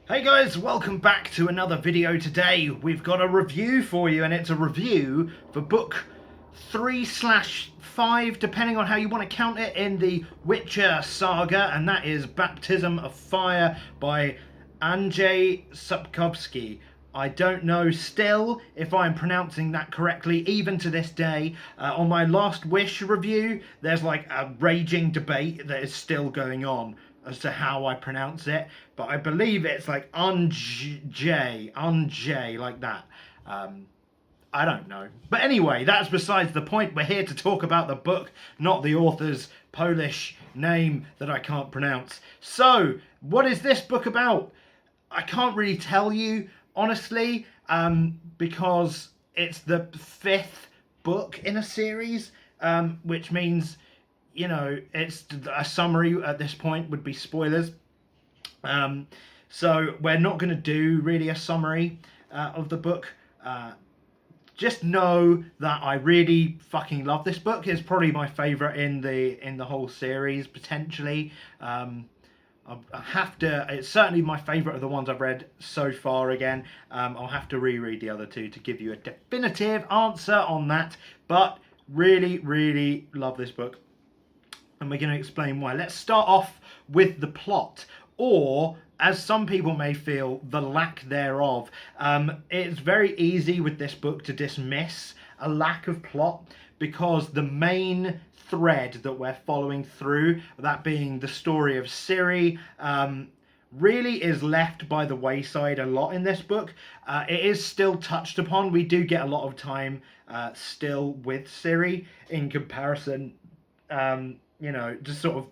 Hey guys, welcome back to another video. Today we've got a review for you, and it's a review for book 3/5, depending on how you want to count it, in the Witcher saga, and that is Baptism of Fire by Andrzej Sapkowski. I don't know still if I'm pronouncing that correctly, even to this day. On my Last Wish review, there's like a raging debate that is still going on as to how I pronounce it, but I believe it's like Andrzej, like that. I don't know. But anyway, that's besides the point. We're here to talk about the book, not the author's Polish name that I can't pronounce. So, what is this book about? I can't really tell you, honestly, because it's the 5th book in a series, which means, you know, it's a summary at this point would be spoilers. So we're not going to do really a summary of the book. Just know that I really fucking love this book. It's probably my favourite in the whole series, potentially. I have to. It's certainly my favourite of the ones I've read so far. Again, I'll have to reread the other two to give you a definitive answer on that. But really, really love this book, and we're going to explain why. Let's start off with the plot, or as some people may feel, the lack thereof. It's very easy with this book to dismiss a lack of plot, because the main thread that we're following through, that being the story of Ciri, really is left by the wayside a lot in this book. It is still touched upon. We do get a lot of time still with Ciri in comparison. You know, just sort of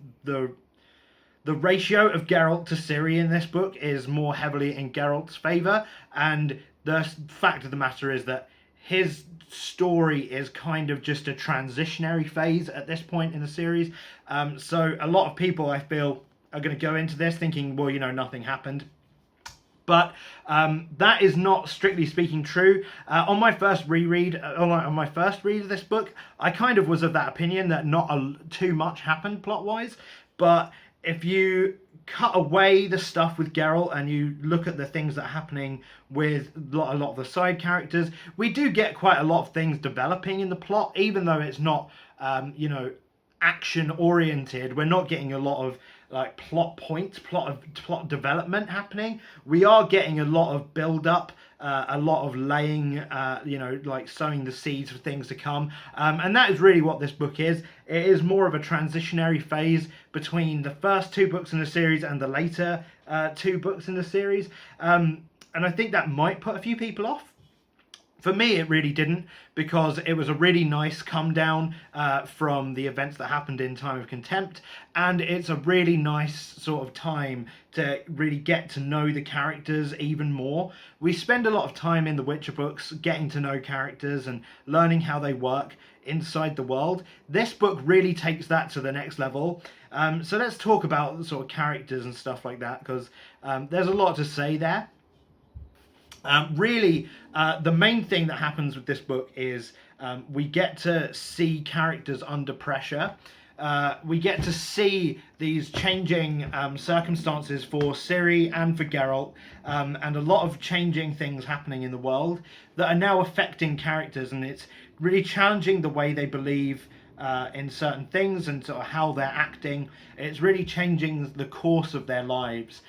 the ratio of Geralt to Ciri in this book is more heavily in Geralt's favour, and the fact of the matter is that his story is kind of just a transitionary phase at this point in the series. So a lot of people, I feel, are going to go into this thinking, well, you know, nothing happened. But that is not strictly speaking true. On my first reread, on my first read of this book, I kind of was of that opinion that not too much happened plot-wise. But if you cut away the stuff with Geralt and you look at the things that are happening with a lot of the side characters, we do get quite a lot of things developing in the plot, even though it's not, you know, action oriented. We're not getting a lot of like plot points, plot development happening. We are getting a lot of build up, a lot of laying, you know, like sowing the seeds for things to come, and that is really what this book is. It is more of a transitionary phase between the first 2 books in the series and the later 2 books in the series, and I think that might put a few people off. For me, it really didn't, because it was a really nice come down from the events that happened in Time of Contempt, and it's a really nice sort of time to really get to know the characters even more. We spend a lot of time in the Witcher books getting to know characters and learning how they work inside the world. This book really takes that to the next level. So let's talk about sort of characters and stuff like that, because there's a lot to say there. Really, the main thing that happens with this book is we get to see characters under pressure. We get to see these changing circumstances for Ciri and for Geralt, and a lot of changing things happening in the world that are now affecting characters, and it's really challenging the way they believe in certain things and sort of how they're acting. It's really changing the course of their lives,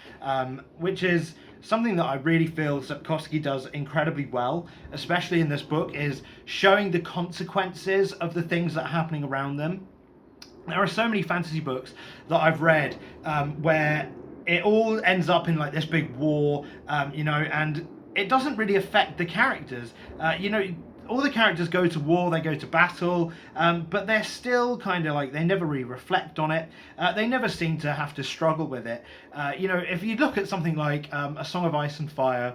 which is something that I really feel Sapkowski does incredibly well, especially in this book, is showing the consequences of the things that are happening around them. There are so many fantasy books that I've read where it all ends up in like this big war, you know, and it doesn't really affect the characters. You know, all the characters go to war, they go to battle, but they're still kind of like, they never really reflect on it. They never seem to have to struggle with it. You know, if you look at something like A Song of Ice and Fire,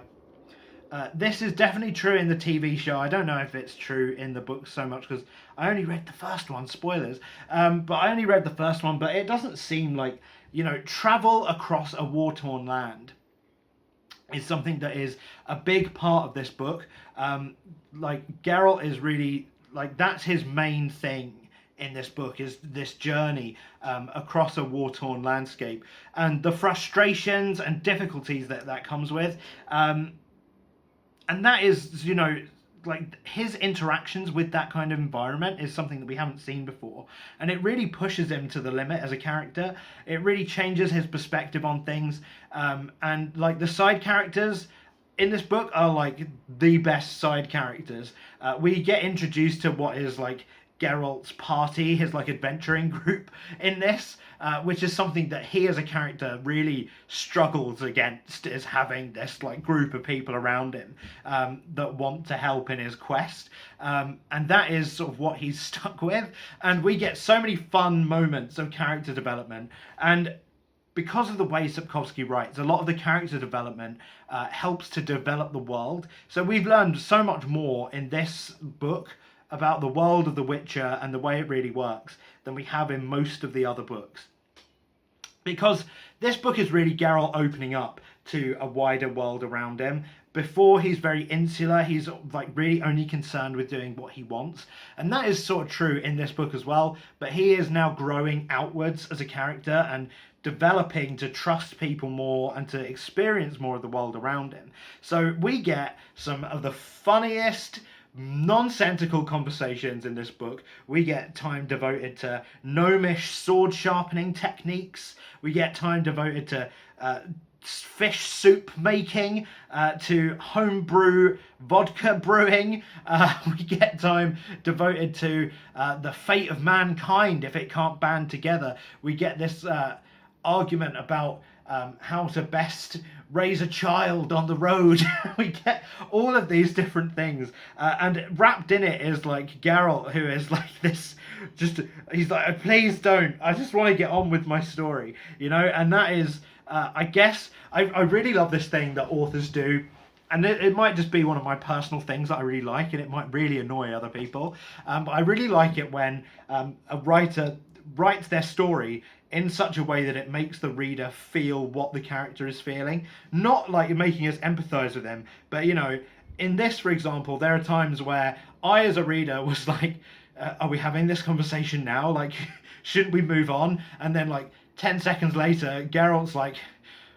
this is definitely true in the TV show. I don't know if it's true in the book so much, because I only read the first one, spoilers. But I only read the first one, but it doesn't seem like, you know, travel across a war-torn land is something that is a big part of this book. Like Geralt is really, like, that's his main thing in this book is this journey across a war-torn landscape and the frustrations and difficulties that comes with. And that is, you know, like his interactions with that kind of environment is something that we haven't seen before, and it really pushes him to the limit as a character. It really changes his perspective on things, and like the side characters in this book are like the best side characters. We get introduced to what is like Geralt's party, his like adventuring group in this, which is something that he as a character really struggles against, is having this like group of people around him that want to help in his quest, and that is sort of what he's stuck with. And we get so many fun moments of character development, and because of the way Sapkowski writes, a lot of the character development helps to develop the world. So we've learned so much more in this book about the world of The Witcher and the way it really works than we have in most of the other books. Because this book is really Geralt opening up to a wider world around him. Before, he's very insular, he's like really only concerned with doing what he wants. And that is sort of true in this book as well, but he is now growing outwards as a character and developing to trust people more and to experience more of the world around him. So we get some of the funniest, nonsensical conversations in this book. We get time devoted to gnomish sword sharpening techniques. We get time devoted to fish soup making, to homebrew vodka brewing. We get time devoted to the fate of mankind if it can't band together. We get this argument about how to best raise a child on the road. We get all of these different things, and wrapped in it is like Geralt, who is like this, just, he's like, please don't, I just want to get on with my story, you know. And that is, I guess, I really love this thing that authors do, and it might just be one of my personal things that I really like, and it might really annoy other people, but I really like it when a writer writes their story in such a way that it makes the reader feel what the character is feeling. Not like making us empathize with him, but, you know, in this, for example, there are times where I, as a reader, was like, are we having this conversation now? Like, shouldn't we move on? And then, like, 10 seconds later, Geralt's like,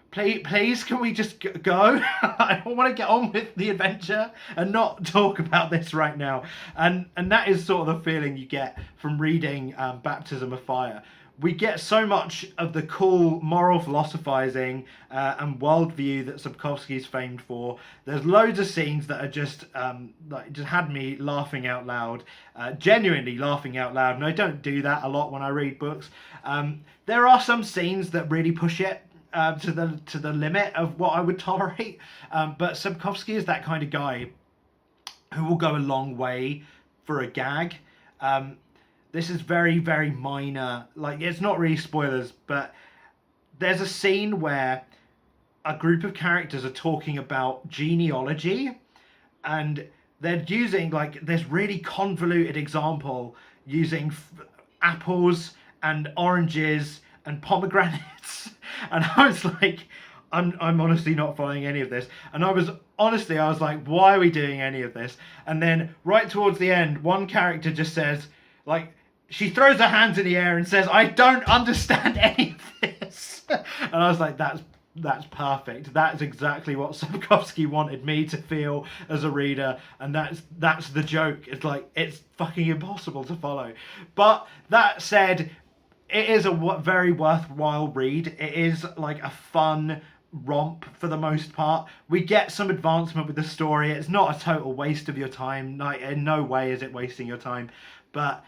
please, can we just go? I want to get on with the adventure and not talk about this right now. And that is sort of the feeling you get from reading Baptism of Fire. We get so much of the cool moral philosophizing and worldview that Sapkowski's famed for. There's loads of scenes that are just like just had me laughing out loud, genuinely laughing out loud. And I don't do that a lot when I read books. There are some scenes that really push it to the limit of what I would tolerate. But Sapkowski is that kind of guy who will go a long way for a gag. This is very, very minor. Like, it's not really spoilers, but there's a scene where a group of characters are talking about genealogy, and they're using like this really convoluted example using apples and oranges and pomegranates. And I was like, I'm honestly not following any of this. And I was like, why are we doing any of this? And then right towards the end, one character just says, like, she throws her hands in the air and says, I don't understand any of this. And I was like, that's perfect. That's exactly what Sapkowski wanted me to feel as a reader. And that's the joke. It's like, it's fucking impossible to follow. But that said, it is a very worthwhile read. It is like a fun romp for the most part. We get some advancement with the story. It's not a total waste of your time. Like, in no way is it wasting your time. But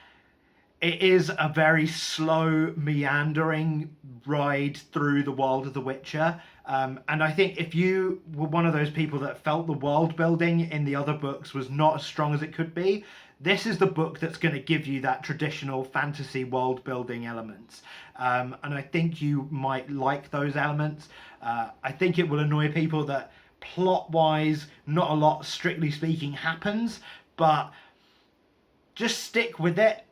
it is a very slow, meandering ride through the world of The Witcher. And I think if you were one of those people that felt the world building in the other books was not as strong as it could be, this is the book that's going to give you that traditional fantasy world building elements. And I think you might like those elements. I think it will annoy people that plot-wise, not a lot, strictly speaking, happens, but just stick with it.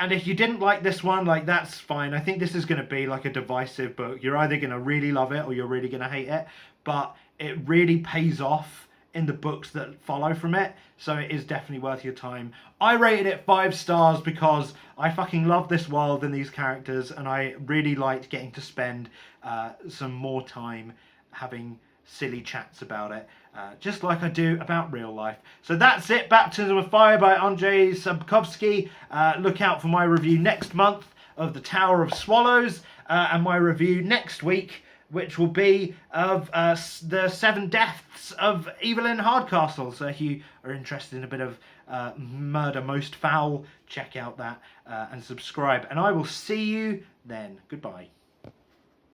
And if you didn't like this one, like, that's fine. I think this is going to be like a divisive book. You're either going to really love it or you're really going to hate it. But it really pays off in the books that follow from it, so it is definitely worth your time. I rated it 5 stars because I fucking love this world and these characters, and I really liked getting to spend some more time having silly chats about it, just like I do about real life. So that's it. Baptism of Fire by Andrzej Sapkowski. Look out for my review next month of The Tower of Swallows, and my review next week, which will be of the 7 Deaths of Evelyn Hardcastle. So if you are interested in a bit of Murder Most Foul, check out that and subscribe. And I will see you then. Goodbye.